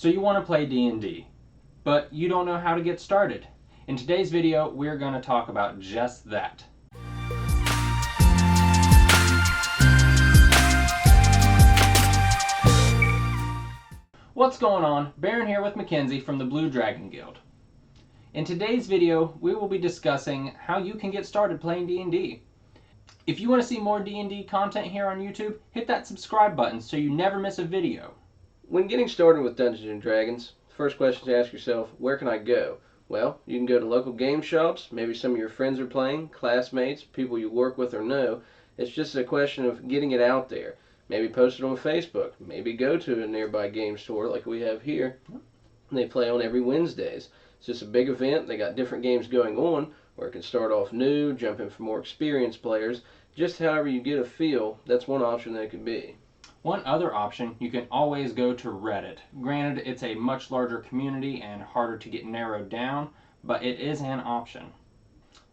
So you want to play D&D, but you don't know how to get started. In today's video, we're going to talk about just that. What's going on? Baron here with Mackenzie from the Blue Dragon Guild. In today's video, we will be discussing how you can get started playing D&D. If you want to see more D&D content here on YouTube, hit that subscribe button so you never miss a video. When getting started with Dungeons & Dragons, the first question to ask yourself, where can I go? Well, you can go to local game shops, maybe some of your friends are playing, classmates, people you work with or know. It's just a question of getting it out there. Maybe post it on Facebook, maybe go to a nearby game store like we have here. They play on every Wednesdays. It's just a big event, they got different games going on, where it can start off new, jump in for more experienced players. Just however you get a feel, that's one option that it could be. One other option, you can always go to Reddit. Granted, it's a much larger community and harder to get narrowed down, but it is an option.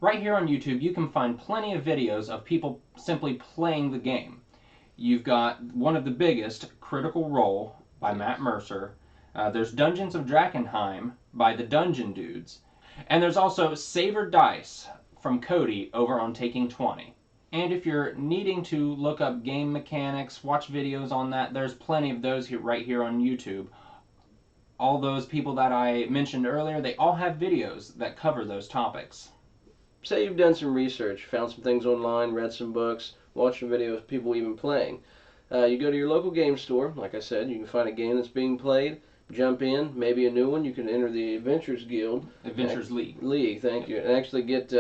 Right here on YouTube, you can find plenty of videos of people simply playing the game. You've got one of the biggest, Critical Role by Matt Mercer. There's Dungeons of Drakkenheim by the Dungeon Dudes. And there's also Saver Dice from Cody over on Taking 20. And if you're needing to look up game mechanics, watch videos on that, there's plenty of those right here on YouTube. All those people that I mentioned earlier, they all have videos that cover those topics. Say you've done some research, found some things online, read some books, watched some videos of people even playing. You go to your local game store, like I said, you can find a game that's being played, jump in, maybe a new one, you can enter the Adventures Guild. Adventures League. Thank you. And actually get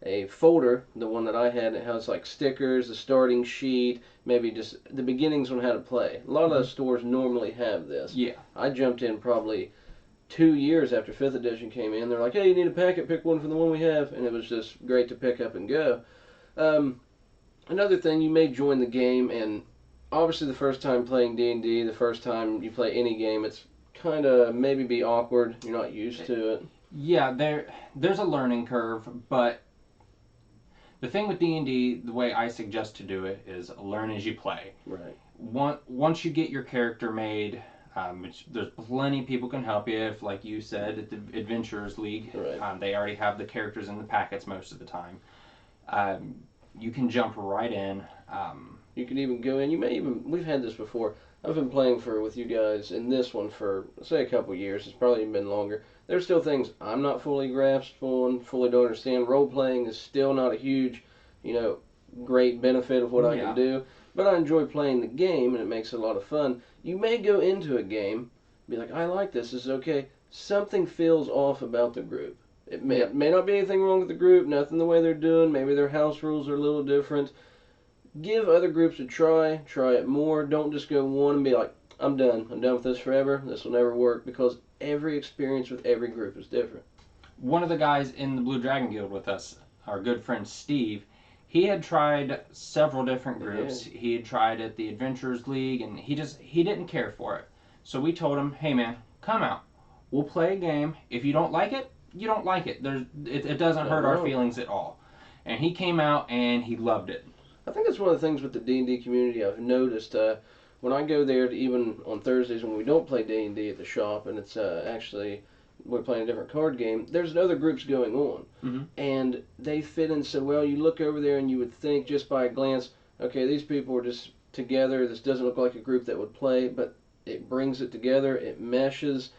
a folder, the one that I had, it has like stickers, the starting sheet, maybe just the beginnings on how to play. A lot of those stores normally have this. Yeah. I jumped in probably 2 years after 5th edition came in. They're like, hey, you need a packet, pick one from the one we have. And it was just great to pick up and go. Another thing, you may join the game, and obviously the first time playing D&D, the first time you play any game, it's kind of maybe be awkward. You're not used to it. Yeah, there's a learning curve, but the thing with D&D, the way I suggest to do it is learn as you play. Right. Once you get your character made, there's plenty of people can help you. If, like you said, at the Adventurers League, right. They already have the characters in the packets most of the time. You can jump right in. You can even go in. We've had this before. I've been playing with you guys in this one for, say, a couple years. It's probably been longer. There's still things I'm not fully grasped on, fully don't understand. Role-playing is still not a huge, great benefit of what I can do. But I enjoy playing the game, and it makes it a lot of fun. You may go into a game, be like, I like this is okay. Something feels off about the group. It may not be anything wrong with the group, nothing the way they're doing. Maybe their house rules are a little different. Give other groups a try it more. Don't just go one and be like, I'm done with this forever, this will never work, because every experience with every group is different. One of the guys in the Blue Dragon Guild with us, our good friend Steve, he had tried several different groups. Yeah. He had tried at the Adventurers League, and he didn't care for it. So we told him, hey man, come out. We'll play a game. If you don't like it, you don't like it. It doesn't hurt our feelings at all. And he came out and he loved it. I think that's one of the things with the D&D community I've noticed. When I go there, even on Thursdays when we don't play D&D at the shop, and it's actually we're playing a different card game, there's other groups going on. Mm-hmm. And they fit in so well. You look over there and you would think just by a glance, okay, these people are just together. This doesn't look like a group that would play, but it brings it together. It meshes.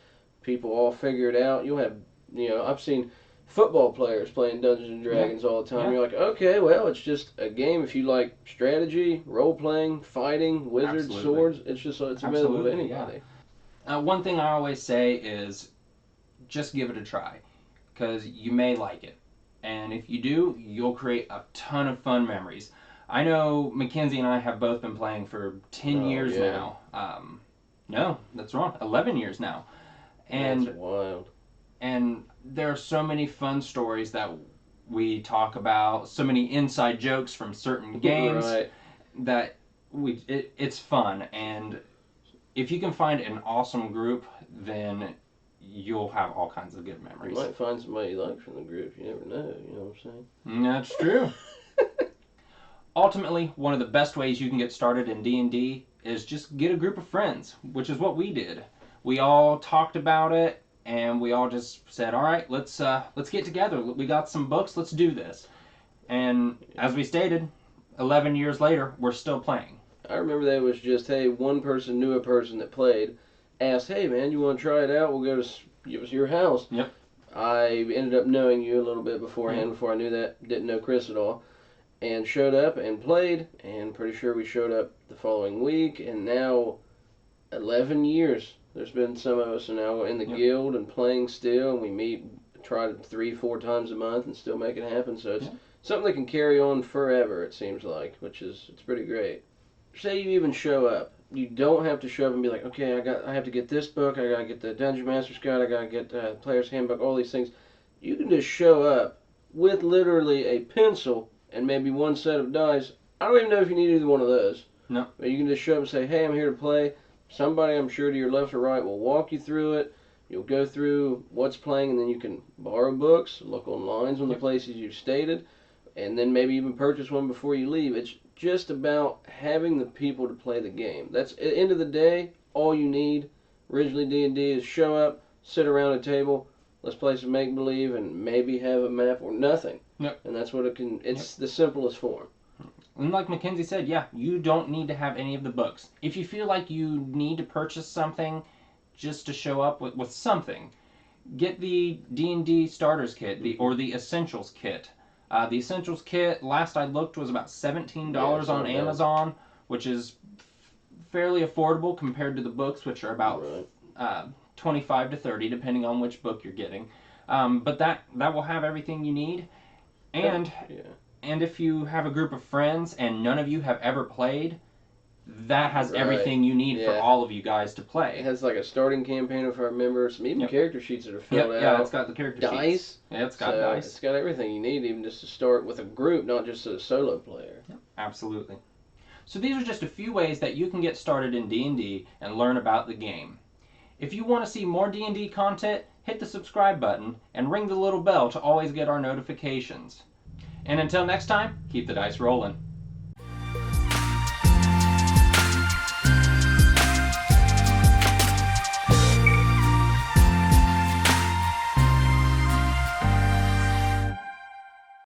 People all figure it out. You'll have, I've seen football players playing Dungeons and Dragons all the time. Yeah. You're like, okay, well, it's just a game. If you like strategy, role-playing, fighting, wizards, swords, it's available to anybody. Yeah. One thing I always say is just give it a try, because you may like it. And if you do, you'll create a ton of fun memories. I know Mackenzie and I have both been playing for 10 years now. No, that's wrong. 11 years now. And that's wild. And there are so many fun stories that we talk about, so many inside jokes from certain games that it's fun. And if you can find an awesome group, then you'll have all kinds of good memories. You might find somebody you like from the group. You never know. You know what I'm saying? That's true. Ultimately, one of the best ways you can get started in D&D is just get a group of friends, which is what we did. we all talked about it, and we all just said, all right, let's get together. We got some books, let's do this. And as we stated, 11 years later, we're still playing. I remember that it was just, hey, one person knew a person that played, asked, hey man, you want to try it out? We'll go to it was your house. Yep. I ended up knowing you a little bit beforehand, before I knew that. Didn't know Chris at all. And showed up and played, and pretty sure we showed up the following week, and now 11 years. There's been some of us are now in the guild and playing still, and we meet, try 3-4 times a month and still make it happen. So it's something that can carry on forever, it seems like, it's pretty great. Say you even show up. You don't have to show up and be like, okay, I have to get this book, I gotta get the Dungeon Master's Guide, I gotta get the Player's Handbook, all these things. You can just show up with literally a pencil and maybe one set of dice. I don't even know if you need either one of those. No. But you can just show up and say, hey, I'm here to play. Somebody, I'm sure, to your left or right will walk you through it. You'll go through what's playing, and then you can borrow books, look on lines on the places you've stated, and then maybe even purchase one before you leave. It's just about having the people to play the game. That's, at the end of the day, all you need. Originally, D&D is show up, sit around a table, let's play some make-believe, and maybe have a map or nothing. Yep. And that's what it can, it's the simplest form. And like Mackenzie said, yeah, you don't need to have any of the books. If you feel like you need to purchase something just to show up with something, get the D&D Starters Kit, or the Essentials Kit. The Essentials Kit, last I looked, was about $17 on Amazon, which is fairly affordable compared to the books, which are about $25 to $30, depending on which book you're getting. But that will have everything you need. And if you have a group of friends and none of you have ever played, that has everything you need for all of you guys to play. It has like a starting campaign, if I remember, some even character sheets that are filled out. Yeah, it's got the character sheets. Yeah, it's got dice. It's got everything you need, even just to start with a group, not just a solo player. Yep, absolutely. So these are just a few ways that you can get started in D&D and learn about the game. If you want to see more D&D content, hit the subscribe button and ring the little bell to always get our notifications. And until next time, keep the dice rolling.